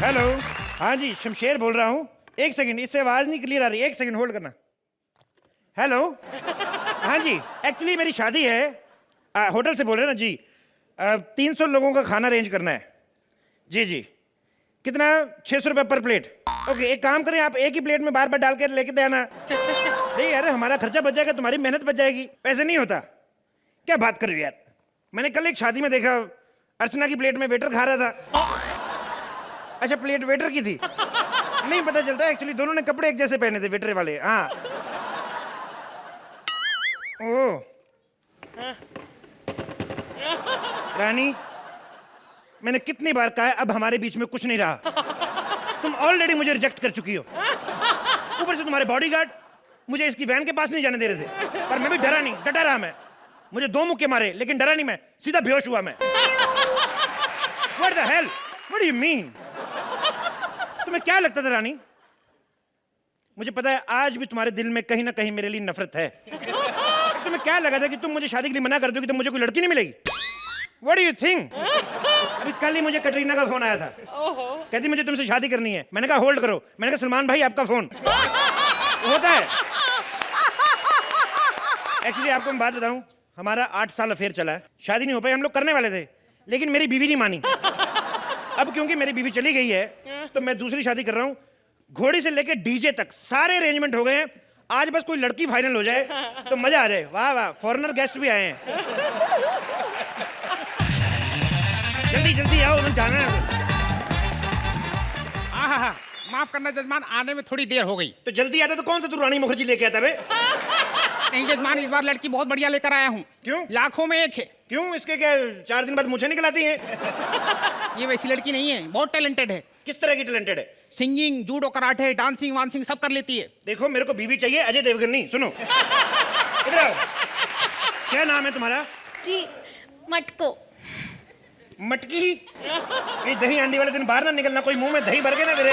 Hello, हाँ जी, शमशेर बोल रहा हूँ। एक सेकंड, इससे आवाज नहीं क्लियर आ रही, एक सेकंड होल्ड करना। हेलो, हाँ जी, एक्चुअली मेरी शादी है, होटल से बोल रहे हैं ना जी। 300 लोगों का खाना अरेंज करना है। जी जी, कितना? 600 रुपये पर प्लेट। ओके, एक काम करें, आप एक ही प्लेट में बार बार डाल के लेके दे आना। नहीं यार, हमारा खर्चा बच जाएगा, तुम्हारी मेहनत बच जाएगी। ऐसे नहीं होता। क्या बात कर रही हो यार, मैंने कल एक शादी में देखा, अर्चना की प्लेट में वेटर खा रहा था। अच्छा, प्लेट वेटर की थी? नहीं पता चलता, एक्चुअली दोनों ने कपड़े एक जैसे पहने थे, वेटर वाले। हाँ। ओह रानी, मैंने कितनी बार कहा है, अब हमारे बीच में कुछ नहीं रहा। तुम ऑलरेडी मुझे रिजेक्ट कर चुकी हो। ऊपर से तुम्हारे बॉडीगार्ड मुझे इसकी वैन के पास नहीं जाने दे रहे थे, पर मैं भी डरा नहीं, डटा रहा मैं। मुझे 2 मुक्के मारे, लेकिन डरा नहीं मैं, सीधा बेहोश हुआ मैं। What the hell? What do you mean? तुम्हें क्या लगता था रानी? मुझे पता है आज भी तुम्हारे दिल में कहीं ना कहीं मेरे लिए नफरत है। तुम्हें क्या लगा था कि तुम मुझे शादी के लिए मना कर दोगे तो मुझे कोई लड़की नहीं मिलेगी? What do you think? अभी कल ही मुझे कटरीना का फोन आया था, कहती मुझे तुमसे शादी करनी है। मैंने कहा होल्ड करो, मैंने कहा सलमान भाई आपका फोन। होता है। एक्चुअली आपको मैं बात बताऊं, हमारा 8 साल अफेयर चला है, शादी नहीं हो पाई, हम लोग करने वाले थे, लेकिन मेरी बीवी नहीं मानी। अब क्योंकि मेरी बीवी चली गई है तो मैं दूसरी शादी कर रहा हूँ। घोड़ी से लेके डीजे तक सारे अरेंजमेंट हो गए हैं, आज बस कोई लड़की फाइनल हो जाए तो मजा आ जाए। वाह वाह, फॉरेनर गेस्ट भी आए हैं। जल्दी जल्दी आओ, उन्हें जाना है। हाँ, माफ करना जजमान, आने में थोड़ी देर हो गई। तो जल्दी आता तो कौन सा तू रानी मुखर्जी लेके आता बे? नहीं जजमान, इस बार लड़की बहुत बढ़िया लेकर आया हूँ। क्यों? लाखों में एक है। क्यों? इसके क्या 4 दिन बाद मुझे निकल आती है? ये वैसी लड़की नहीं है, बहुत टैलेंटेड है। किस तरह की टैलेंटेड है? सिंगिंग, जूडो, कराटे, डांसिंग वांसिंग सब कर लेती है। देखो, मेरे को बीवी चाहिए अजय देवगन नहीं। सुनो, इधर आओ। क्या नाम है तुम्हारा? जी, मटको। मटकी? ये दही अंडी वाले दिन बाहर ना निकलना, कोई मुंह में दही भर के ना तेरे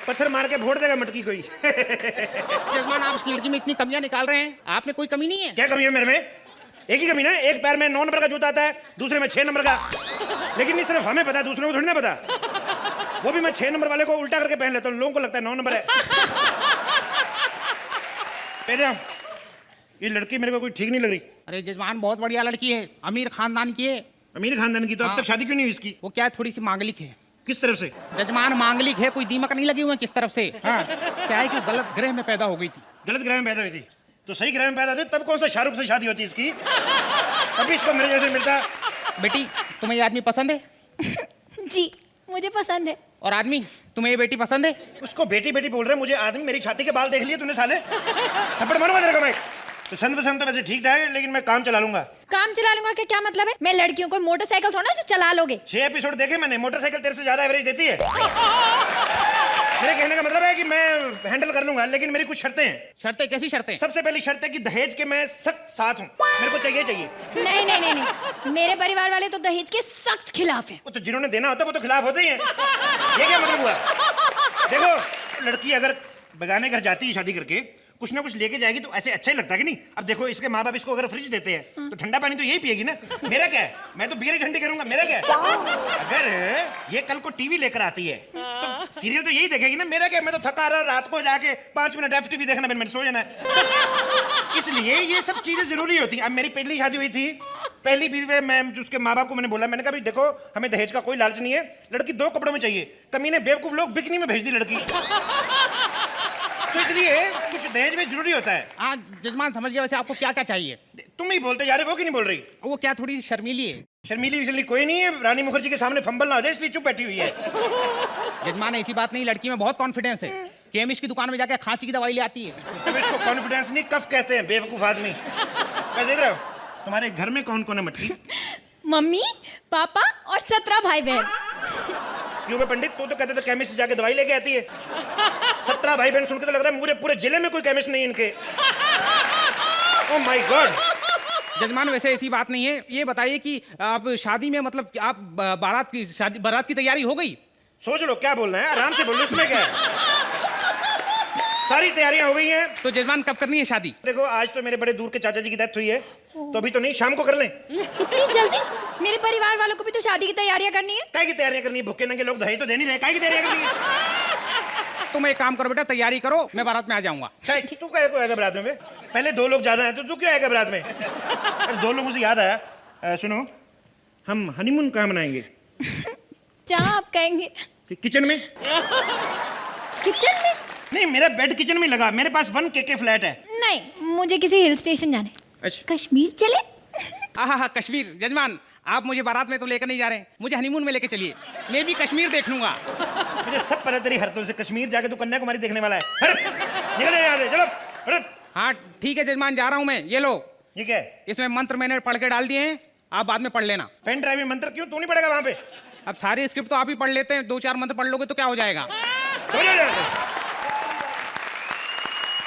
पत्थर मार के फोड़ देगा मटकी कोई। जजमान, आप इस लड़की में इतनी कमियां निकाल रहे हैं, आप में कोई कमी नहीं है? क्या कमी है मेरे में? एक ही कमी ना, एक पैर में 9 नंबर का जूता आता है, दूसरे में 6 नंबर का। लेकिन नहीं, सिर्फ हमें पता है, दूसरों को थोड़ी ना पता। वो भी मैं 6 नंबर वाले को उल्टा करके पहन लेता हूँ, लोगों को लगता है 9 नंबर है। ये लड़की मेरे को कोई ठीक नहीं लग रही। अरे जजमान, बहुत बढ़िया लड़की है, अमीर खानदान की है। अमीर खानदान की? तो अब तक शादी क्यों नहीं हुई इसकी? वो क्या है, थोड़ी सी मांगलिक है। किस तरफ से? जजमान, मांगलिक है, कोई दीमक नहीं लगी हुई है किस तरफ से। हाँ। क्या है कि गलत ग्रह में पैदा हो गई थी। गलत ग्रह में पैदा हुई थी? तो सही ग्रह में पैदा हुई तब कौन सा शाहरुख से शादी होती इसकी? अभी इसको मेरे जैसे मिलता। बेटी, तुम्हें ये आदमी पसंद है? जी, मुझे पसंद है। और आदमी, तुम्हें ये बेटी पसंद है? उसको बेटी बेटी बोल रहे, मुझे आदमी। मेरी छाती के बाल देख लिए तूने साले? थप्पड़ मारूंगा तेरे को मैं। पसंद पसंद तो वैसे ठीक ठाक है, लेकिन मैं काम चला लूंगा। काम चला लूंगा का क्या मतलब है? मैं लड़कियों को मोटरसाइकिल थोड़ा जो चला लोगे। 6 एपिसोड देखे मैंने, मोटरसाइकिल तेरे से ज्यादा एवरेज देती है। मेरे कहने का मतलब है कि मैं हैंडल कर लूंगा, लेकिन मेरी कुछ शर्तें हैं। शर्तें? कैसी शर्तें? सबसे पहली शर्त है कि दहेज के मैं सख्त साथ हूँ, मेरे को चाहिए चाहिए। नहीं नहीं नहीं नहीं, मेरे परिवार वाले तो दहेज के सख्त खिलाफ हैं। वो तो जिन्होंने देना होता है वो तो खिलाफ होते ही हैं। ये क्या मतलब हुआ? देखो, लड़की अगर बेगाने घर जाती है शादी करके, कुछ ना कुछ लेके जाएगी तो ऐसे अच्छा ही लगता है कि नहीं? अब देखो, इसके माँ बाप इसको अगर फ्रिज देते हैं तो ठंडा पानी तो यही पिएगी ना। मेरा क्या है, मैं तो बियर ही ठंडी करूंगा। मेरा क्या है? अगर ये कल को टीवी लेकर आती है तो सीरियल तो यही देखेगी ना। मेरा क्या, मैं तो थका रहा, रात को जाके 5 मिनट एफ टीवी देखना, मैंने सो जाना है। इसलिए ये सब चीजें जरूरी होती हैं। अब मेरी पहली शादी हुई थी, पहली बीवी में मैं उसके माँ बाप को मैंने बोला, मैंने कहा भाई देखो, हमें दहेज का कोई लालच नहीं है, लड़की 2 कपड़ों में चाहिए। कमीने बेवकूफ लोग बिकनी में भेज दी लड़की। तो इसलिए कुछ दहेज में जरूरी होता है। हाँ जजमान, समझ गया। वैसे आपको क्या क्या चाहिए? तुम ही बोलते जा रहे हो कि नहीं बोल रही? वो क्या थोड़ी शर्मीली है। शर्मीली विशर्मी कोई नहीं है, रानी मुखर्जी के सामने फंबल ना हो जाए इसलिए चुप बैठी हुई है। जजमान, ऐसी बात नहीं, लड़की में बहुत कॉन्फिडेंस है। केमिस्ट की दुकान में जाकर खांसी की दवाई ले आती है। अब इसको कॉन्फिडेंस नहीं, कफ कहते हैं, बेवकूफ आदमी। मैं देख रहा हूँ, तुम्हारे घर में कौन कौन है मटकी? मम्मी, पापा और 17 भाई बहन। क्यों बे पंडित, तू तो कहते थे केमिस्ट से जाके दवाई लेके आती है। 17 भाई बहन सुन के तो लग रहा है पूरे पूरे जिले में कोई केमिस्ट नहीं इनके। Oh my God. जजमान, वैसे ऐसी बात नहीं है। ये बताइए कि आप शादी में, मतलब आप बारात की तैयारी हो गई? सोच लो क्या बोलना है, आराम से बोलो, इसमें क्या है? सारी तैयारियां हो गई हैं। तो जजमान कब करनी है शादी? देखो आज तो मेरे बड़े दूर के चाचा जी की डेथ हुई है, तो अभी तो नहीं, शाम को कर लें। इतनी जल्दी? मेरे परिवार वालों को भी तो शादी की तैयारियां करनी है। काहे की तैयारियां करनी है? भूखे नंगे लोग दहेज तो दे नहीं रहे, काहे की तैयारियां करनी है? तुम एक काम करो बेटा, तैयारी करो, मैं बारात में आ जाऊंगा। तू कहे को आएगा बारात में बे? पहले 2 लोग ज्यादा हैं तो तू क्यों आएगा बारात में? अरे 2 लोगों से याद आया, सुनो, हम हनीमून कहाँ मनाएंगे? जहाँ आप कहेंगे। किचन में? किचन में? नहीं, मेरा बेड किचन में लगा, मेरे पास 1 KK फ्लैट है। नहीं, मुझे किसी हिल स्टेशन जाना है। अच्छा। कश्मीर चले? हाँ, कश्मीर। जजमान आप मुझे बारात में तो लेकर नहीं जा रहे, मुझे हनीमून में लेके चलिए, मैं भी कश्मीर देख लूंगा। मुझे सब पता तेरी हरकतों से, कश्मीर जाके तू कन्याकुमारी देखने वाला है। हट, निकल जा यहाँ से, चलो हट। हाँ ठीक है जजमान, जा रहा हूँ मैं। ये लो, ठीक है। इसमें मंत्र मैंने पढ़ के डाल दिए हैं, आप बाद में पढ़ लेना। पेन ड्राइव में मंत्र क्यों? तू नहीं पड़ेगा वहां पे? अब सारी स्क्रिप्ट तो आप ही पढ़ लेते हैं, 2-4 मंत्र पढ़ लोगे तो क्या हो जाएगा। हो जाएगा।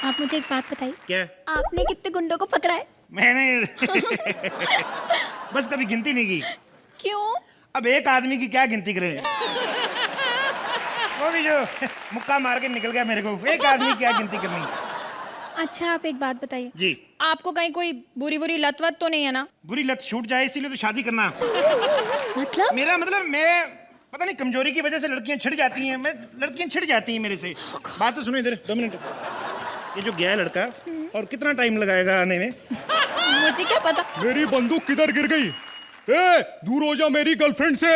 आप मुझे एक बात बताइए। क्या? आपने कितने गुंडों को पकड़ा है? मैंने बस कभी गिनती नहीं की। क्यों? अब एक आदमी की क्या गिनती करें? वो भी जो मुक्का मार के निकल गया मेरे को, एक आदमी क्या गिनती करनी? अच्छा आप एक बात बताइए जी। आपको कहीं कोई बुरी लत वत तो नहीं है ना? बुरी लत छूट जाए इसीलिए तो शादी करना। मतलब? मेरा मतलब, मैं पता नहीं कमजोरी की वजह से लड़कियां छिड़ जाती हैं, लड़कियां छिड़ जाती हैं मेरे से। बात तो सुनो इधर, 2 मिनट। ये जो गया है लड़का, और कितना टाइम लगाएगा आने में? मुझे क्या पता। मेरी बंदूक किधर गिर गई? ए, दूर हो जा मेरी गर्लफ्रेंड से।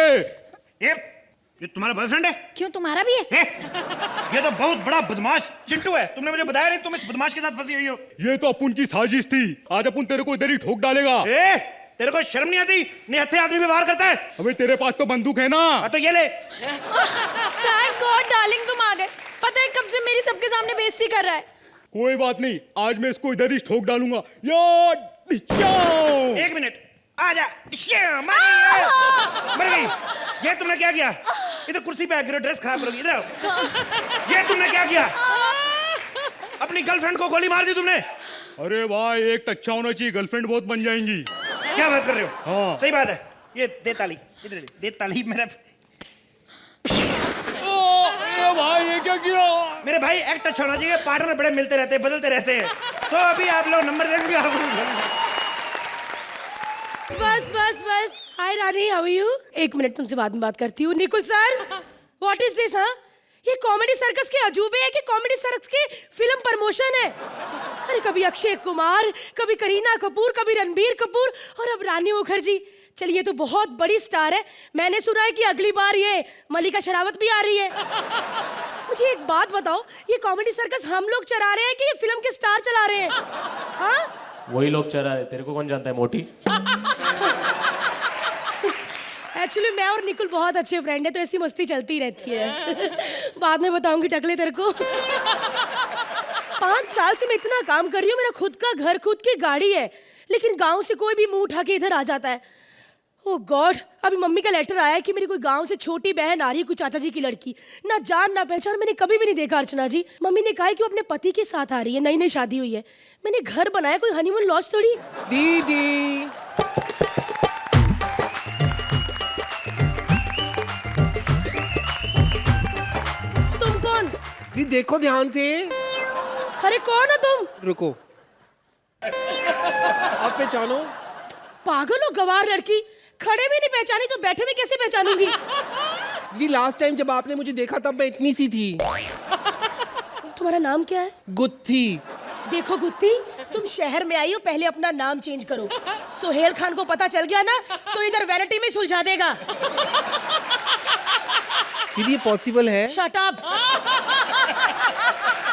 ये तुम्हारा बॉयफ्रेंड है? क्यों, तुम्हारा भी है? ये तो बहुत बड़ा बदमाश चिंटू है, तुमने मुझे बताया नहीं तुम इस बदमाश के साथ फंसी हुई हो। ये तो अपन की साजिश थी, आज अपन तेरे को इधर ही ठोक डालेगा। तेरे को शर्म नहीं आती? निहत्थे आदमी पे वार करता है। अबे तेरे पास तो बंदूक है ना? तो ये ले। थैंक गॉड डार्लिंग तुम आ गए। पता है कब से मेरी सबके सामने बेइज्जती कर रहा है। कोई बात नहीं, आज मैं इसको इधर ही ठोक डालूंगा। यार 1 मिनट, आजा। मर गई। ये तुमने क्या किया? इधर कुर्सी पे आकर ड्रेस खराब करोगी, इधर आओ। ये तुमने क्या किया? अपनी गर्लफ्रेंड को गोली मार दी तुमने। अरे भाई, एक अच्छा होना चाहिए, गर्लफ्रेंड बहुत बन जाएंगी। क्या बात कर रहे हो? हाँ। सही बात है। ये दे ताली, इधर दे ताली। मेरा भाई ये क्या किया? मेरे भाई एक्ट अच्छा होना चाहिए, पार्टनर बड़े मिलते रहते हैं, बदलते रहते हैं। तो अभी आप लोग नंबर देंगे। बस। हाय रानी, हाउ आर यू? 1 मिनट, तुमसे बाद में बात करती हूँ। Nikul sir, what is this? हाँ, ये कॉमेडी सर्कस के अजूबे है कि कॉमेडी सर्कस की फिल्म प्रमोशन है? अरे कभी अक्षय कुमार, कभी करीना कपूर, कभी रणबीर कपूर, और अब रानी मुखर्जी। चलिए, ये तो बहुत बड़ी स्टार है। मैंने सुना है कि अगली बार ये मलिका शेरावत भी आ रही है। मुझे एक बात बताओ, ये कॉमेडी सर्कस हम लोग चला रहे हैं कि ये फिल्म के स्टार चला रहे हैं? हाँ, वही लोग चला रहे, तेरे को कौन जानता है मोटी? एक्चुअली मैं और निकुल बहुत अच्छे फ्रेंड है, तो ऐसी मस्ती चलती रहती है। बाद में बताऊंगी टकले तेरे को। 5 साल से मैं इतना काम कर रही हूँ, मेरा खुद का घर, खुद की गाड़ी है, लेकिन गांव से कोई भी मुंह उठा के इधर आ जाता है। ओह गॉड, अभी मम्मी का लेटर आया है कि मेरी कोई गांव से छोटी बहन आ रही है, कोई चाचा जी की लड़की, ना जान ना पहचान, मैंने कभी भी नहीं देखा। अर्चना जी, मम्मी ने कहा है कि वो अपने पति के साथ आ रही है, नई शादी हुई है। मैंने घर बनाया, कोई हनीमून लॉज थोड़ी। दीदी तुम कौन? दीदी देखो ध्यान से। अरे कौन हो तुम? रुको, आप पहचानो। पागल हो गवार लड़की, खड़े भी नहीं पहचानी तो बैठे में कैसे पहचानूंगी? दीदी लास्ट टाइम जब आपने मुझे देखा तब मैं इतनी सी थी। तुम्हारा नाम क्या है? गुत्थी। देखो गुत्ती, तुम शहर में आई हो, पहले अपना नाम चेंज करो। सोहेल खान को पता चल गया ना तो इधर वैनिटी में सुलझा देगा। दीदी ये पॉसिबल है? Shut up.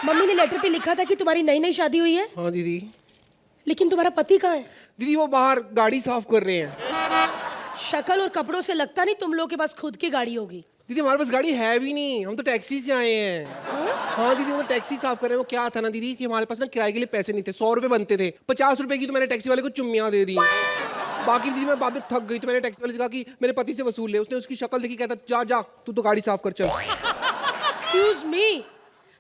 मम्मी ने लेटर पे लिखा था कि तुम्हारी नई शादी हुई है। हाँ दीदी। लेकिन तुम्हारा पति कहाँ है? दीदी वो बाहर गाड़ी साफ कर रहे हैं। शक्ल और कपड़ों से लगता नहीं तुम लोग के पास खुद की गाड़ी होगी। दीदी हमारे पास गाड़ी है भी नहीं, हम तो टैक्सी से आए हैं। हाँ दीदी, वो टैक्सी साफ कर रहे हैं। वो क्या था ना दीदी कि हमारे पास ना किराए के लिए पैसे नहीं थे, 100 रुपए बनते थे। 50 रुपए की तो मैंने टैक्सी वाले को चुम्मियाँ दे दी। बाकी दीदी मैं बाद में थक गई तो मैंने टैक्सी वाले से कहा कि मेरे पति से वसूल ले। उसने उसकी शक्ल देखी, कहता जा जा तू तो गाड़ी साफ कर चल। एक्सक्यूज मी,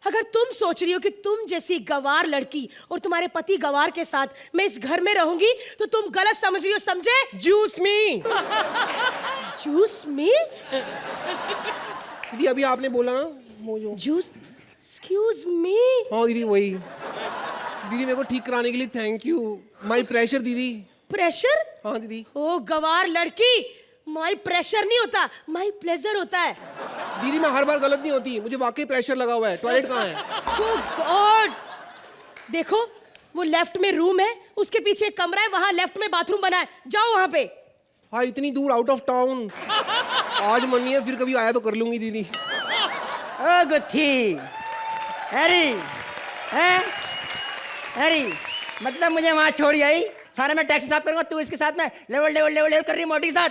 अगर तुम सोच रही हो कि तुम जैसी गवार लड़की और तुम्हारे पति गवार के साथ मैं इस घर में रहूंगी तो तुम गलत समझ रही हो, समझे? जूस मी। जूस मी? दीदी अभी आपने बोला ना वो जो जूस एक्सक्यूज मी। हाँ दीदी वही। दीदी मेरे को ठीक कराने के लिए थैंक यू। माई प्रेशर दीदी। प्रेशर? हाँ दीदी। ओ गवार लड़की, माई प्रेशर नहीं होता, माई प्लेजर होता है। दीदी मैं हर बार गलत नहीं होती, मुझे वाकई प्रेशर लगा हुआ है। टॉयलेट कहाँ है? Oh God! देखो वो लेफ्ट में रूम है, उसके पीछे एक कमरा है, वहां लेफ्ट में बाथरूम बना है, जाओ वहां पे। हाँ इतनी दूर आउट ऑफ टाउन। आज मन नहीं है, फिर कभी आया तो कर लूंगी दीदी। ओ गुत्थी, हैरी, हैं? हैरी, मतलब मुझे वहाँ छोड़ी आई, सारा मैं टैक्सी साफ करूंगा, तू इसके साथ में लेवल लेवल लेवल लेवल कर रही है मोटी के साथ।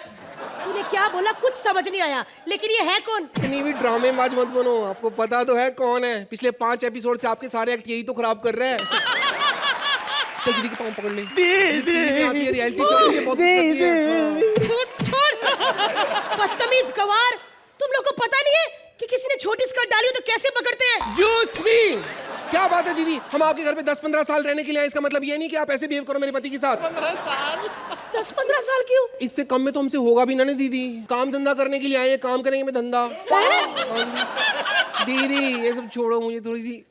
तूने क्या बोला कुछ समझ नहीं आया, लेकिन ये है कौन? इतनी भी ड्रामेबाज मत बनो, आपको पता तो है कौन है। पिछले 5 एपिसोड से आपके सारे एक्ट यही तो खराब कर रहे हैं। चल दीदी के पाँव पकड़ ले। दीदी आती है रियलिटी शो में, बहुत कुछ करती है। छोड़ छोड़, बदतमीज गवार, तुम लोग को पता नहीं है कि किसी ने छोटी स्कर्ट डाली हो तो कैसे पकड़ते हैं? जूस मी। क्या बात है दीदी, हम आपके घर पे 10-15 साल रहने के लिए आए, इसका मतलब ये नहीं कि आप ऐसे बिहेव करो मेरे पति के साथ। 10-15 साल क्यों? इससे कम में तो हमसे होगा भी ना दीदी। काम धंधा करने के लिए आए हैं, काम करेंगे मैं धंधा। दीदी ये सब छोड़ो, मुझे थोड़ी सी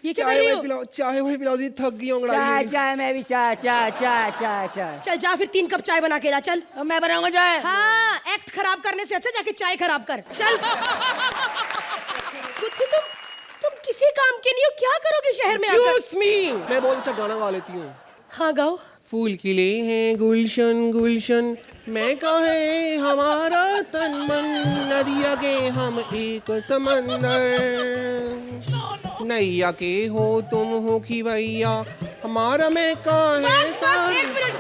ये क्या कर चाय रही वाय हो? पिलाओ, चाय वाय पिलाओ दीदी, थक गई हूँ चाय अंगड़ाई में। चाय मैं भी चाय चाय चाय चाय चाय। चल जा फिर 3 कप चाय बना के ला, चल। अब मैं बनाऊंगा चाय। हाँ, एक्ट खराब करने से अच्छा जाके चाय खराब कर, चल। गुत्थी तुम किसी काम के नहीं हो, क्या करोगे शहर में आकर? जूस मी। मैं बहुत अच्छा गाना गा लेती हूँ। हाँ गाओ। फूल खिले हैं गुलशन गुलशन, मैं कहे हमारा तन मन, नदिया के हम एक समंदर, नैया के हो तुम हो कि भैया, हमारा मैं कहाँ है बस, एक मिनट।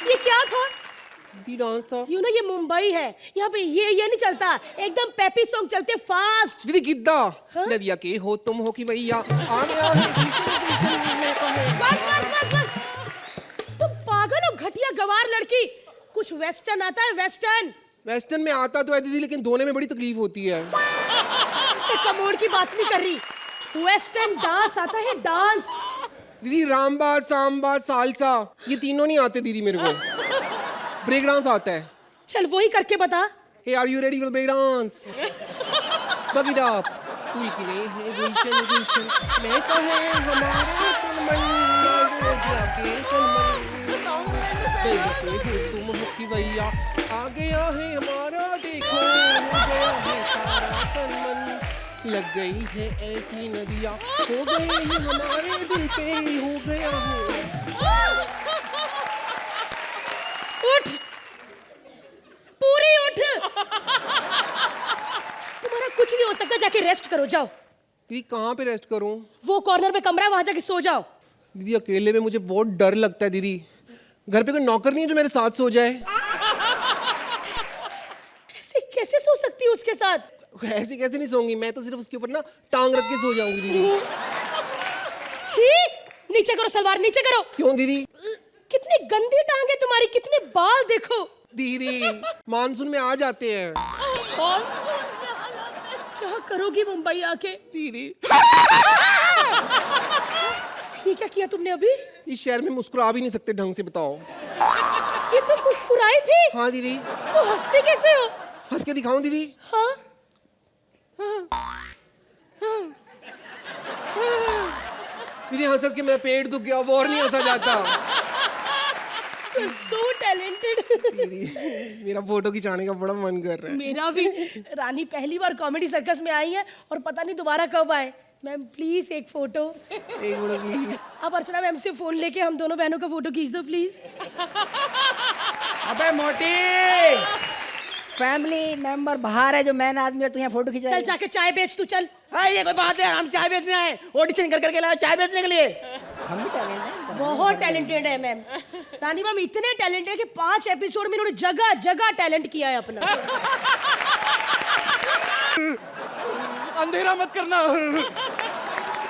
ये क्या था? दी डांस था। यू नो ये मुंबई है, यहाँ पे ये नहीं चलता, एकदम पेपी सॉन्ग चलते फास्ट। दीदी गिद्दा। हाँ? नदिया के हो तुम हो कि भैया, आ गया है कृष्ण कृष्ण मैं कहे। बस तुम पागल हो घटिया गवार लड़की। कुछ वेस्टर्न आता है? वेस्टर्न वेस्टर्न में आता तो है दीदी, लेकिन धोने में बड़ी तकलीफ होती है। कमोड की बात नहीं कर रही, वेस्टर्न डांस आता है, डांस। दीदी रामबा सांबा सालसा ये तीनों नहीं आते दीदी मेरे को। ब्रेक डांस आता है। चल वही करके बता। Hey, are you ready for break dance? Bug it up. फूल खिले हैं गुलशन गुलशन, मैं कहे हमारा तन मन, नदिया के सनमन, नैया के हो तुम हो कि भैया, आ गया है हमारा देखो, हो गया है सारा तन मन, लग गई है ऐसी नदियाँ, हो गए हैं हमारे दिल पे, हो गया है। उठ, पूरी उठ। तुम्हारा कुछ नहीं हो सकता, जाके रेस्ट करो, जाओ। दीदी कहाँ पे रेस्ट करूँ? वो कॉर्नर में कमरा है, वहां जाके सो जाओ। दीदी अकेले में मुझे बहुत डर लगता है दीदी। घर पे कोई नौकर नहीं है जो मेरे साथ सो जाए? ऐसे कैसे सो सकती हो उसके साथ? ऐसे कैसे नहीं सोऊंगी, मैं तो सिर्फ उसके ऊपर ना टांग रख के सो जाऊंगी दीदी। छी, नीचे करो सलवार, नीचे करो। क्यों दीदी? कितनी गंदी टांग है तुम्हारी, कितने बाल देखो। दीदी मानसून में आ जाते हैं। क्या करोगी मुंबई आके? दीदी ये क्या किया तुमने अभी? इस शहर में मुस्कुरा भी नहीं सकते ढंग से, बताओ। ये तुम मुस्कुराई थी? हाँ दीदी। तो हंसते कैसे हो? हंस के दिखाऊं दीदी? हाँ? दीदी हंस हंस के मेरा पेट दुख गया, अब और नहीं हंसा जाता। You're so talented. दीदी मेरा फोटो खिंचाने का बड़ा मन कर रहा है। मेरा भी। रानी पहली बार कॉमेडी सर्कस में आई है और पता नहीं दोबारा कब आए। मैम प्लीज एक फोटो। एक मिनट प्लीज। अब अर्चना मैम से फोन लेके हम दोनों बहनों का फोटो खींच दो प्लीज। अबे मोटी, फैमिली मेंबर बाहर है जो मैन आदमी है, तू यहाँ फोटो खिंचा। चल जाके चाय बेच तू, चल। हाँ ये कोई बात है, हम चाय बेचने आए, ऑडिशन कर करके लाए चाय बेचने के लिए। हम भी टैलेंट हैं। बहुत टैलेंटेड है मैम। रानी मैम इतने टैलेंटेड है कि 5 एपिसोड में इन्होंने जगह जगह टैलेंट किया है अपना। अंधेरा मत करना,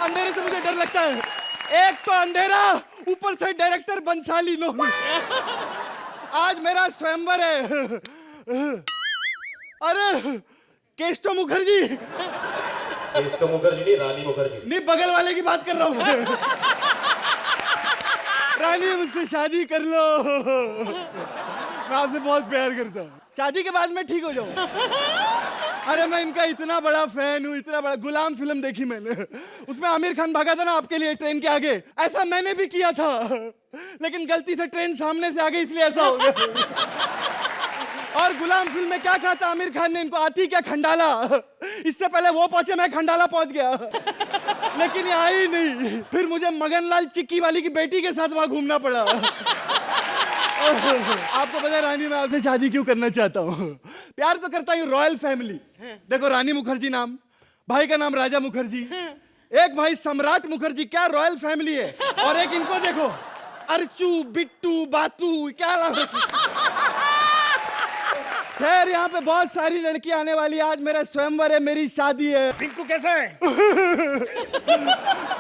अंधेरे से मुझे डर लगता है। एक तो अंधेरा, ऊपर से डायरेक्टर बंसाली लो। आज मेरा स्वयंवर है। अरे केस्टो मुखर्जी। केस्टो मुखर्जी नहीं, रानी मुखर्जी। नहीं, बगल वाले की बात कर रहा हूँ। रानी मुझसे शादी कर लो, मैं आपसे बहुत प्यार करता हूँ। शादी के बाद मैं ठीक हो जाऊँ। अरे मैं इनका इतना बड़ा फैन हूँ, इतना बड़ा। गुलाम फिल्म देखी मैंने, उसमें आमिर खान भागा था ना आपके लिए ट्रेन के आगे, ऐसा मैंने भी किया था, लेकिन गलती से ट्रेन सामने से आ गई इसलिए ऐसा हो गया। और गुलाम फिल्म में क्या कहा था आमिर खान ने, इनको आती क्या खंडाला, इससे पहले वो पहुंचे मैं खंडाला पहुंच गया, लेकिन ये आई नहीं। फिर मुझे मगनलाल चिक्की वाली की बेटी के साथ वहां घूमना पड़ा। आपको पता है रानी मैं आपसे शादी क्यों करना चाहता हूँ? प्यार तो करता हूँ रॉयल फैमिली। देखो रानी मुखर्जी नाम, भाई का नाम राजा मुखर्जी, एक भाई सम्राट मुखर्जी, क्या रॉयल फैमिली है। और एक इनको देखो, अर्चू बिट्टू बातू, क्या नाम है। खैर यहाँ पे बहुत सारी लड़कियां आने वाली है, आज मेरा स्वयंवर है, मेरी शादी है। पिंकू कैसा है?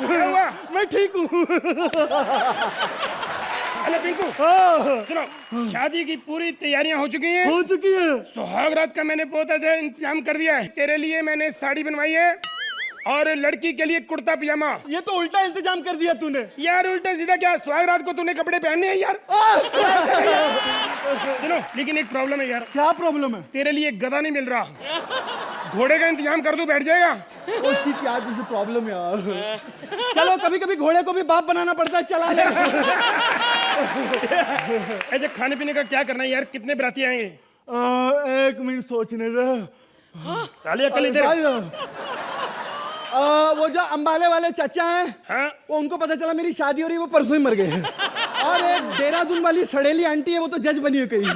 क्या हुआ? मैं ठीक हूँ। अरे पिंकू सुनो, शादी की पूरी तैयारियां हो चुकी हैं? हो चुकी है। सुहागरात का मैंने बहुत अच्छा इंतजाम कर दिया है। तेरे लिए मैंने साड़ी बनवाई है और लड़की के लिए कुर्ता पजामा। ये तो उल्टा इंतजाम कर दिया तूने। यार उल्टा सीधा क्या, सुहागरात को तूने कपड़े पहनने हैं यार। सुनो लेकिन एक प्रॉब्लम है यार। क्या प्रॉब्लम है? तेरे लिए गधा नहीं मिल रहा, घोड़े का इंतजाम कर दूं बैठ जाएगा। उसी क्या प्रॉब्लम यार। चलो कभी कभी घोड़े को भी बाप बनाना पड़ता है, चला ले। ऐसे खाने पीने का क्या करना है यार? कितने बराती आएंगे? एक मिनट सोचने दे। साले अकल इधर। वो जो अंबाले वाले चाचा हैं, हाँ? वो उनको पता चला मेरी शादी हो रही है, वो परसों ही मर गए। और एक देहरादून वाली सड़ेली आंटी है, वो तो जज बनी है कहीं।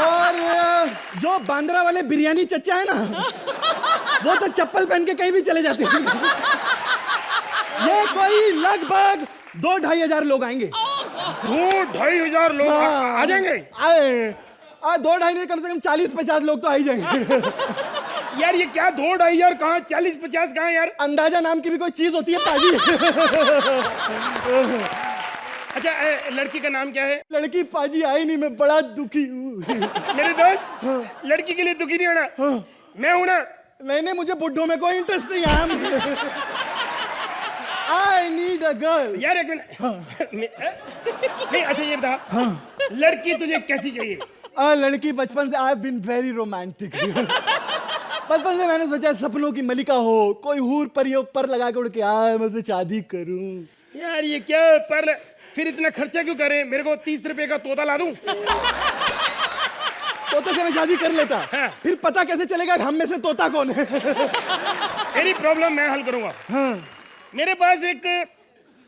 और जो बांद्रा वाले बिरयानी चचा है ना, वो तो चप्पल पहन के कहीं भी चले जाते हैं। ये कोई लगभग 2-2.5 हजार लोग आएंगे। 2-2.5 हजार लोग आ जाएंगे? 2-2.5 नहीं, कम से कम 40-50 लोग तो आ ही जाएंगे। यार ये क्या 2-2.5 हजार कहाँ, 40-50 कहाँ यार? अंदाजा नाम की भी कोई चीज होती है पाजी। अच्छा लड़की का नाम क्या है? लड़की पाजी आई नहीं, मैं बड़ा दुखी हूँ। मेरे दोस्त लड़की के लिए दुखी नहीं होना, मैं हूं ना। नहीं मुझे बुड्ढों में कोई इंटरेस्ट नहीं है। I need a girl। यार एक मिनट। नहीं अच्छा ये बता, लड़की तुझे कैसी चाहिए? लड़की बचपन से आई बीन वेरी रोमांटिक। बचपन से मैंने सोचा सपनों की मलिका हो, कोई हूर परियों पर लगा के उड़ के आए, मैं उससे शादी करूं। यार ये क्या पर फिर इतना खर्चा क्यों करें? मेरे को 30 रुपए का तोता ला दूं? तोते से मैं शादी कर लेता। हाँ। फिर पता कैसे चलेगा हम में से तोता कौन है? तेरी प्रॉब्लम मैं हल करूंगा। हाँ। मेरे पास एक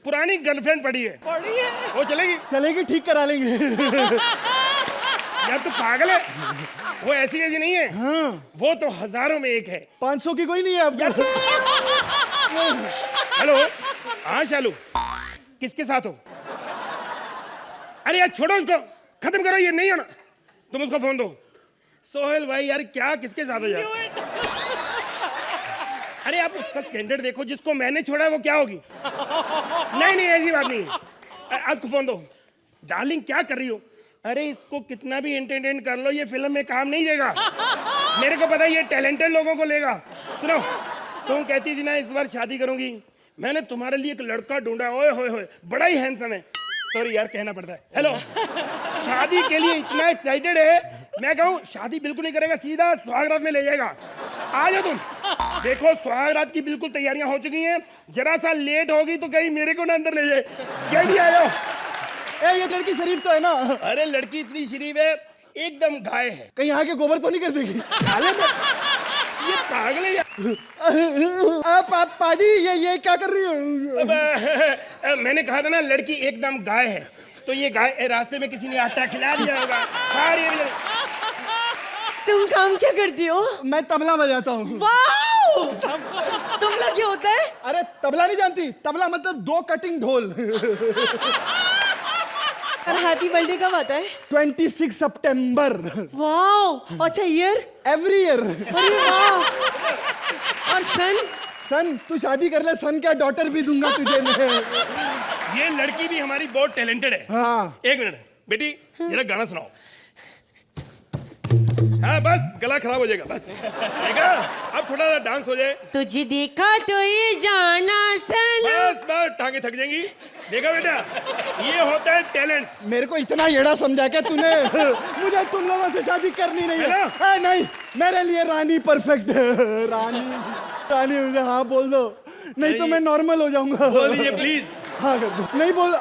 पुरानी गर्लफ्रेंड पड़ी है। वो चलेगी? चलेगी, ठीक करा लेंगे। यार तू पागल है, वो ऐसी ऐसी नहीं है। हाँ। वो तो हजारों में एक है। 500 की कोई नहीं है अब। हेलो हाँ शालू, किसके साथ हो? अरे यार छोड़ो उसको, खत्म करो, ये नहीं होना। तुम उसको फोन दो। सोहेल भाई यार क्या, किसके साथ हो यार? अरे आप उसका स्टैंडर्ड देखो, जिसको मैंने छोड़ा है वो क्या होगी? नहीं ऐसी बात नहीं है। आपको फोन दो। डार्लिंग क्या कर रही हो? अरे इसको कितना भी एंटरटेन कर लो, ये फिल्म में काम नहीं देगा। मेरे को पता है ये टैलेंटेड लोगों को लेगा। सुनो, तुम कहती थी ना इस बार शादी करूंगी, मैंने तुम्हारे लिए एक लड़का ढूंढा। ओए होए होए, बड़ा ही हैंडसम है। सॉरी यार कहना पड़ता है। हेलो, शादी के लिए इतना एक्साइटेड है, मैं कहूँ शादी बिल्कुल नहीं करेगा, सीधा सुहागरात में ले जाएगा। आ जाओ तुम। देखो सुहागरात की बिल्कुल तैयारियां हो चुकी हैं, जरा सा लेट होगी तो कहीं मेरे को ना अंदर ले जाए। जल्दी आ जाओ। ये लड़की शरीफ तो है ना? अरे लड़की इतनी शरीफ है, एकदम गाय है। कहीं यहाँ के गोबर तो नहीं कर देगी? ये पागल है यार। पाजी ये क्या कर रही हो? मैंने कहा था ना लड़की एकदम गाय है, तो ये गाय रास्ते में किसी ने आटा खिला दिया होगा। तुम काम क्या करती हो? मैं तबला बजाता हूँ। वाओ! तबला क्या होता है? अरे तबला नहीं जानती? तबला मतलब 2 कटिंग ढोल। और हैप्पी बर्थडे कब आता है? 26 सितंबर। वाओ! अच्छा ईयर? Every year. अरे वाह! और सन? तू शादी कर ले, सन क्या डॉटर भी दूंगा तुझे मैं। ये लड़की भी हमारी बहुत टैलेंटेड है। हाँ। एक मिनट बेटी, जरा गाना सुनाओ। हाँ बस गला खराब हो जाएगा बस। देखा, अब थोड़ा सा डांस हो जाए। तुझे देखा तो ये जाना सनम। बस टांगे थक जाएंगी। देखा बेटा, ये होता है टैलेंट। मेरे को इतना येड़ा समझा क्या तूने? मुझे तुम लोगों से शादी करनी नहीं है। नहीं, मेरे लिए रानी परफेक्ट है। रानी रानी मुझे हाँ बोल दो, नहीं तो मैं नॉर्मल हो जाऊंगा। बोल दीजिए प्लीज। हाँ कर दो। नहीं बोल।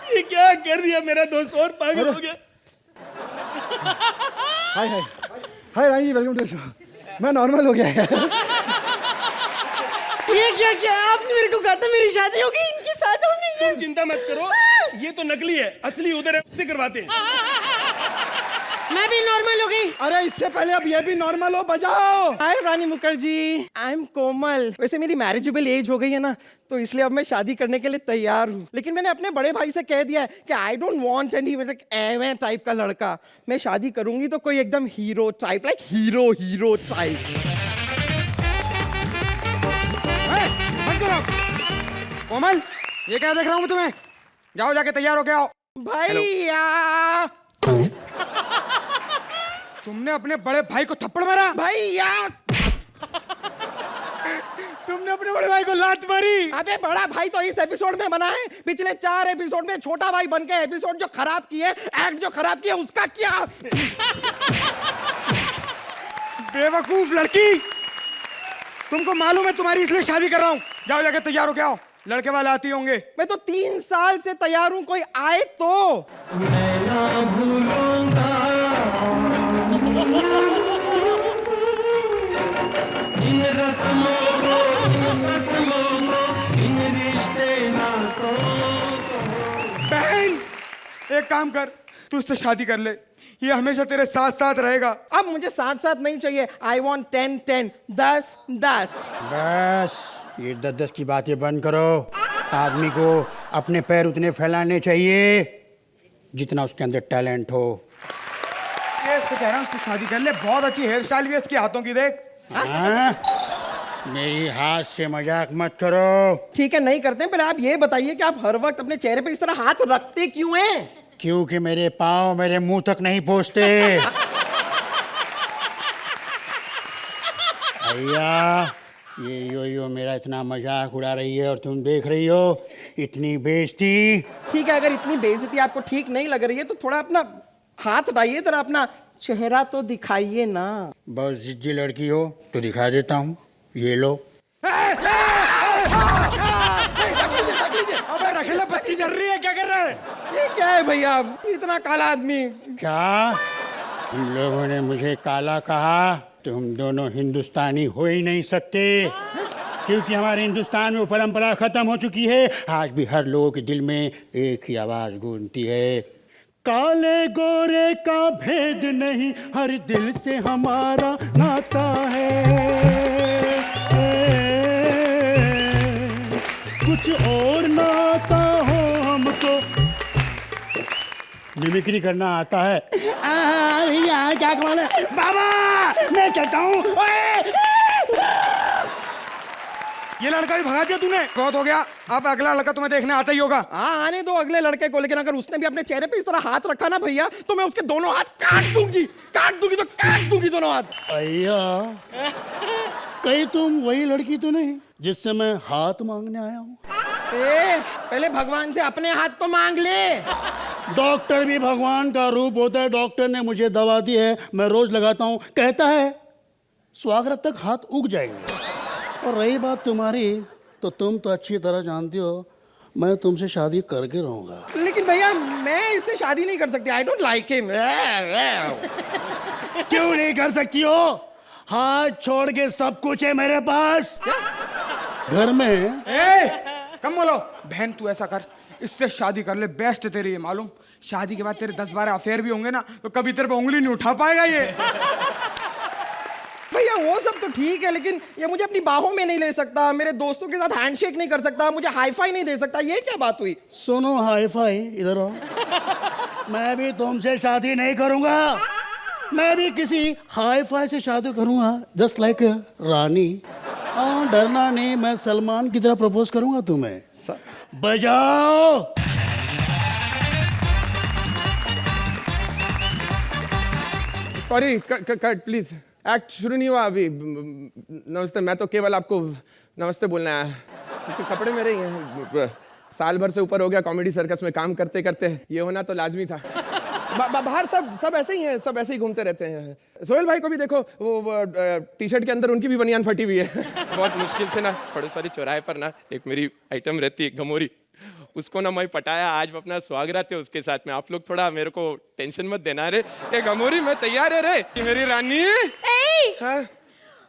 ये क्या कर दिया मेरा दोस्त, और पागल हो गया। हाय हाय हाय रानी जी, वेलकम टू शो। मैं नॉर्मल हो गया है। ये क्या क्या आपने मेरे को कहा था मेरी शादी होगी, इनके साथ होनी है। तुम चिंता मत करो, ये तो नकली है, असली उधर है, उससे करवाते हैं। मैं भी नॉर्मल हो गई। अरे इससे पहले अब ये भी नॉर्मल हो, बजाओ। हाय रानी मुखर्जी, आई एम कोमल। वैसे मेरी मैरिजेबल एज हो गई है ना, तो इसलिए अब मैं शादी करने के लिए तैयार हूँ। लेकिन मैंने अपने बड़े भाई से कह दिया है कि आई डोंट वांट एनी एवे टाइप का लड़का। मैं शादी करूंगी तो कोई एकदम hero type, like hero type. Komal, ये क्या देख रहा हूँ मैं तुम्हें? जाओ जाके तैयार हो के आओ। भैया तुमने अपने बड़े भाई को थप्पड़ मारा? भैया तुमने अपने बड़े भाई को लात मारी? अबे बड़ा भाई तो इस एपिसोड में बना है, पिछले 4 एपिसोड में छोटा भाई बन के एपिसोड जो खराब किए, एक्ट जो खराब किए, उसका क्या? बेवकूफ लड़की, तुमको मालूम है तुम्हारी इसलिए शादी कर रहा हूँ। जाओ जाके तैयार हो के आओ, लड़के वाले आते होंगे। मैं तो 3 साल से तैयार हूँ, कोई आए तो। बहन, एक काम कर, तू इससे शादी कर ले, ये हमेशा तेरे साथ साथ रहेगा। अब मुझे साथ साथ नहीं चाहिए, आई वॉन्ट 10-10, 10-10। बस ये 10-10 की बातें बंद करो। आदमी को अपने पैर उतने फैलाने चाहिए जितना उसके अंदर टैलेंट हो। ये इससे कह रहा हूँ, उससे शादी कर ले, बहुत अच्छी हेयर स्टाइल भी है इसके हाथों की, देख। हाँ? मेरी हाथ से मजाक मत करो। ठीक है, नहीं करते, पर आप ये बताइए कि आप हर वक्त अपने चेहरे पे इस तरह हाथ रखते क्यों हैं? क्योंकि मेरे पाँव मेरे मुंह तक नहीं पहुंचते। भैया, ये यो मेरा इतना मजाक उड़ा रही है और तुम देख रही हो इतनी बेइज्जती। ठीक है, अगर इतनी बेइज्जती आपको ठीक नहीं लग रही है तो थोड़ा अपना हाथ हटाइए, जरा अपना चेहरा तो दिखाइए ना। बहुत जिद्दी लड़की हो तो दिखा देता हूँ, ये लो। अबे रखेला, बच्ची डर रही है, क्या कर रहा है? ये क्या है भैया, इतना काला आदमी? क्या तुम लोगों ने मुझे काला कहा? तुम दोनों हिंदुस्तानी हो ही नहीं सकते, क्योंकि हमारे हिंदुस्तान में वो परंपरा खत्म हो चुकी है। आज भी हर लोगों के दिल में एक ही आवाज गूंजती है, काले गोरे का भेद नहीं, हर दिल से हमारा नाता है। कुछ और ना आता हो हमको, मिमिक्री करना आता है। क्या कमाल है बाबा, मैं चलता हूँ। ये लड़का भी भगा दिया तूने, बहुत हो गया। अब अगला लड़का तुम्हें देखने आता ही होगा। हाँ, आने दो अगले लड़के को, लेकिन अगर उसने भी अपने चेहरे पे इस तरह हाथ रखा ना भैया, तो मैं उसके दोनों हाथ काट दूंगी तो काट दूंगी दोनों हाथ। भैया, कहीं तुम वही लड़की तो नहीं जिससे मैं हाथ मांगने आया हूँ? पहले भगवान से अपने हाथ तो मांग ले। डॉक्टर भी भगवान का रूप होता है। डॉक्टर ने मुझे दवा दी है, मैं रोज लगाता हूँ, कहता है स्वागत तक हाथ उग जाएंगे। और रही बात तुम्हारी, तो तुम तो अच्छी तरह जानती हो मैं तुमसे शादी करके रहूंगा। लेकिन भैया, मैं इससे शादी नहीं कर सकती, आई डोंट लाइक हिम। क्यों नहीं कर सकती हो? हाथ छोड़ के सब कुछ है मेरे पास। घर में कम बोलो। बहन, तू ऐसा कर, इससे शादी कर ले, बेस्ट है तेरे, ये मालूम। शादी के बाद तेरे 10-12 अफेयर भी होंगे ना, तो कभी तेरे पे उंगली नहीं उठा पाएगा ये। भैया वो सब तो ठीक है, लेकिन ये मुझे अपनी बाहों में नहीं ले सकता, मेरे दोस्तों के साथ हैंडशेक नहीं कर सकता, मुझे हाई फाई नहीं दे सकता, ये क्या बात हुई? सुनो हाई फाई, इधर आओ। मैं भी तुमसे शादी नहीं करूंगा, मैं भी किसी हाई फाई से शादी करूंगा, जस्ट लाइक रानी। डरना नहीं, मैं सलमान की तरह प्रपोज करूंगा तुम्हें। बजाओ। सॉरी कट प्लीज, एक्ट शुरू नहीं हुआ अभी। नमस्ते, मैं तो केवल आपको नमस्ते बोलना है। कपड़े मेरे ही हैं, साल भर से ऊपर हो गया कॉमेडी सर्कस में काम करते करते, ये होना तो लाजमी था। बाहर सब ऐसे ही हैं, सब ऐसे ही घूमते रहते हैं। सोहेल भाई को भी देखो, वो टी शर्ट के अंदर उनकी भी बनियान फटी हुई है। बहुत मुश्किल से ना पड़ोस वाली चौराहे पर ना एक मेरी आइटम रहती है घमोरी, उसको ना मैं पटाया। आज अपना स्वागत है उसके साथ में, आप लोग थोड़ा मेरे को टेंशन मत देना रे। ये घमोरी मैं तैयार है रे, कि मेरी रानी। हाँ?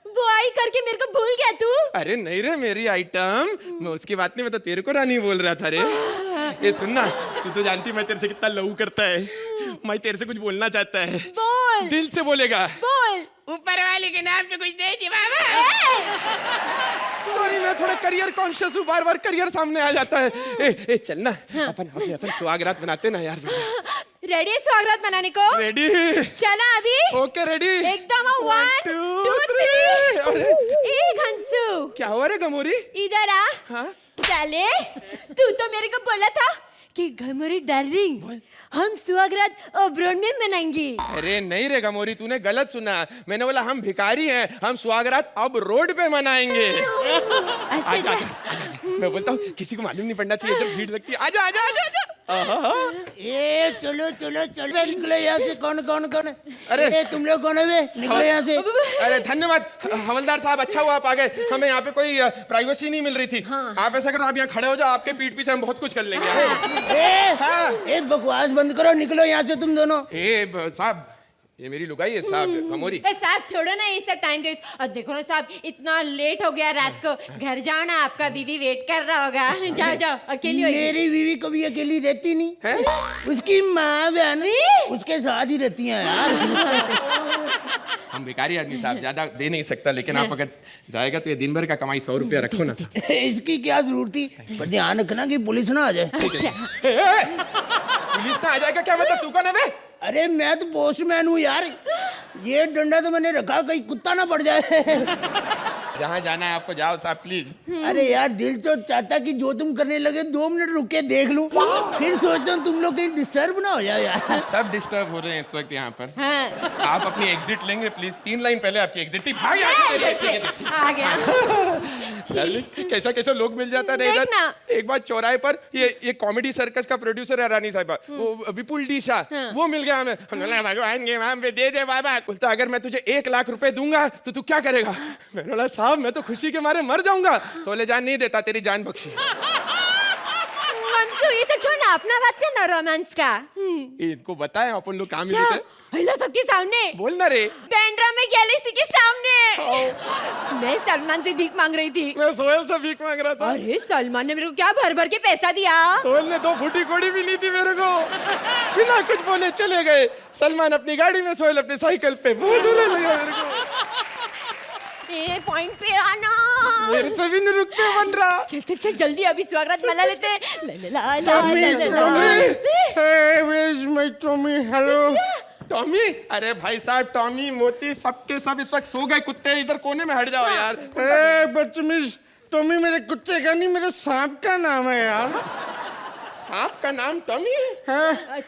वो आई करके मेरे को भूल गया तू? अरे नहीं रे, मेरी आइटम, मैं उसकी बात नहीं, मैं तो तेरे को रानी बोल रहा था रे। ये सुनना, तू तो जानती मैं तेरे से कितना लव करता है। मैं तेरे से कुछ बोलना चाहता है। बोल। दिल से बोलेगा। बोल। ऊपर वाले के नाम पे कुछ दे जी बाबा। सॉरी, मैं थोड़ा करियर कॉन्शियस हूँ, बार बार करियर सामने आ जाता है। ए चलना, अपन स्वागत बनाते ना यार। रेडी है स्वागत बनाने को? रेडी। चला अभी? Okay ready. एकदम 1 2 3। ए घंसू, क्या हुआ रे घमोरी? इधर आ। हाँ? चले, तू तो मेरे को बोला था कि घमोरी डार्लिंग हम स्वागत अब्रोड में मनाएंगे। अरे नहीं रे घमोरी, तूने गलत सुना। मैंने बोला हम भिखारी हैं, हम स्वागत अब रोड पे मनाएंगे। आजा, मैं बोलता हूँ किसी को मालूम नहीं पड़ना चाहिए, इधर भीड़ लगती है। आजा आजा आजा आजा। ए चलो चलो चलो, निकलो यहाँ से। कौन कौन कौन? अरे तुम लोग कौन है? निकलो यहाँ से। अरे धन्यवाद हवलदार साहब, अच्छा हुआ आप आ गए, हमें यहाँ पे कोई प्राइवेसी नहीं मिल रही थी। आप ऐसा करो, आप यहाँ खड़े हो जाओ, आपके पीठ पीछे हम बहुत कुछ कर लेंगे। बकवास बंद करो, निकलो यहाँ से तुम दोनों। साहब, ये मेरी लुगाई है साहब, घमोरी। साहब छोड़ो ना ये सब टाइम वेस्ट। और देखो ना साहब, इतना लेट हो गया रात को, घर जाओ ना, आपका बीवी वेट कर रहा होगा। जाओ जाओ, अकेली होगी। मेरी बीवी कभी अकेली रहती नहीं है, उसकी माँ बहन उसके साथ ही रहती हैं यार। हम बेकारी आदमी साहब, ज्यादा दे नहीं सकता, लेकिन आप अगर जाएगा तो ये दिन भर का कमाई 100 रुपया रखो ना। इसकी क्या जरूरत थी, पर ध्यान रखना कि पुलिस ना आ जाए। पुलिस ना आ जाएगा क्या मतलब? तू कौन है बे? अरे मैं तो पोस्टमैन हूँ यार, ये डंडा तो मैंने रखा कहीं कुत्ता ना पड़ जाए। जहाँ जाना है आपको जाओ साहब प्लीज। अरे यार दिल तो चाहता कि जो तुम करने लगे 2 मिनट रुक के देख लूं, फिर सोचता हूँ तुम लोग कहीं डिस्टर्ब ना हो जाए यार। सब डिस्टर्ब हो रहे हैं इस वक्त यहाँ पर। आप अपनी एग्जिट लेंगे प्लीज? 3 लाइन पहले आपकी एग्जिट थी। भाग आ गया। कैसा कैसा लोग मिल जाता है इधर। एक बार चौराहे पर ये कॉमेडी सर्कस का प्रोड्यूसर है रानी साहिबा, वो विपुल डीशा, वो मिल गया हमें। भगवान के नाम पे दे दे बाबा। बोलता अगर मैं तुझे 1 लाख रुपए दूंगा तो तू क्या करेगा? मैंने बोला साहब मैं तो खुशी के मारे मर जाऊंगा। तो ले जान नहीं देता, तेरी जान बख्शी। ये सब छोड़ ना, अपना बात करना रोमांस का। इनको बताएं अपन लोग काम मिलते हैं। हेलो सबके सामने बोलना रे। बैंड्रा में गैलेक्सी के सामने मैं सलमान से भीख मांग रही थी। मैं सोहेल से भीख मांग रहा था। अरे सलमान ने मेरे को क्या भर भर के पैसा दिया। सोहेल ने 2 फूटी कोड़ी भी ली थी मेरे को, बिना कुछ बोले चले गए। सलमान अपनी गाड़ी में, सोहेल अपनी साइकिल पे। बहुत बुरा लगा मेरे को। पॉइंट पे आना, मेरे से भी नहीं रुकते बन रहा। चल चल चल जल्दी, अभी स्वागत मना लेते। Hello Tommy. अरे भाई साहब, टॉमी मोती सबके सब इस वक्त सो गए। कुत्ते इधर कोने में हट जाओ यार। बदतमीज, टॉमी मेरे कुत्ते का नहीं, मेरे सांप का नाम है यार। सांप का नाम टॉमी?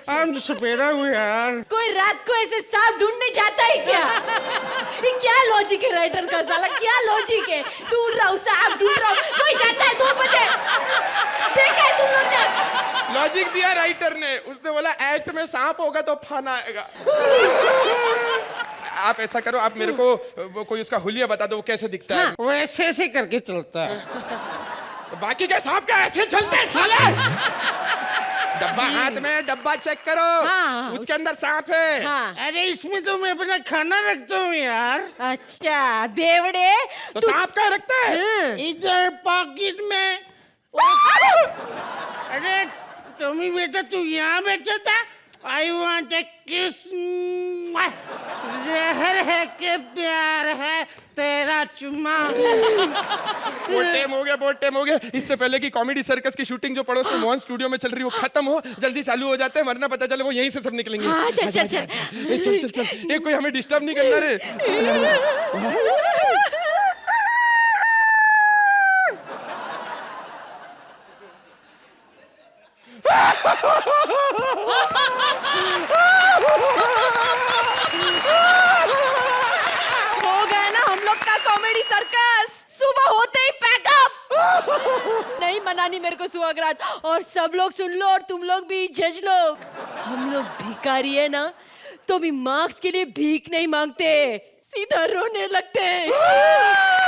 हम सपेरा हुए यार। कोई रात को ऐसे सांप ढूंढने जाता है क्या? ये क्या लॉजिक है राइटर का साला, क्या लॉजिक है? ढूंढ रहा हूँ सांप, ढूंढ रहा हूँ, कोई जाता है 2 बजे। देखा है तुम लोग ने? लॉजिक दिया राइटर ने, उसने बोला एक्ट में सांप होगा तो फन आएगा। आप ऐसा करो, आप मेरे को वो कोई उसका हुलिया बता दो, वो कैसे दिखता है? वो ऐसे ऐसे करके चलता है। बाकी के सांप का ऐसे चलते हैं साले। डब्बा हाथ में, डब्बा चेक करो। उसके अंदर सांप है। अरे इसमें तो मैं अपना खाना रखता हूँ यार। अच्छा बेवड़े, तो सांप का रखता है? इधर पॉकेट में। अरे टॉमी बेटा तू यहाँ बैठा था? I want a kiss. जहर है के प्यार है तेरा चुम्मा। बहुत टाइम हो गया। इससे पहले कि कॉमेडी सर्कस की शूटिंग जो पड़ोस में मोहन स्टूडियो में चल रही है वो खत्म हो, जल्दी चालू हो जाते हैं, वरना पता चले वो यहीं से सब निकलेंगे। चल। ये कोई हमें डिस्टर्ब नहीं करना रे। नहीं मनानी मेरे को सुहागरात। और सब लोग सुन लो, और तुम लोग भी, जज लोग, हम लोग भिखारी है ना, तो भी मार्क्स के लिए भीख नहीं मांगते, सीधा रोने लगते हैं।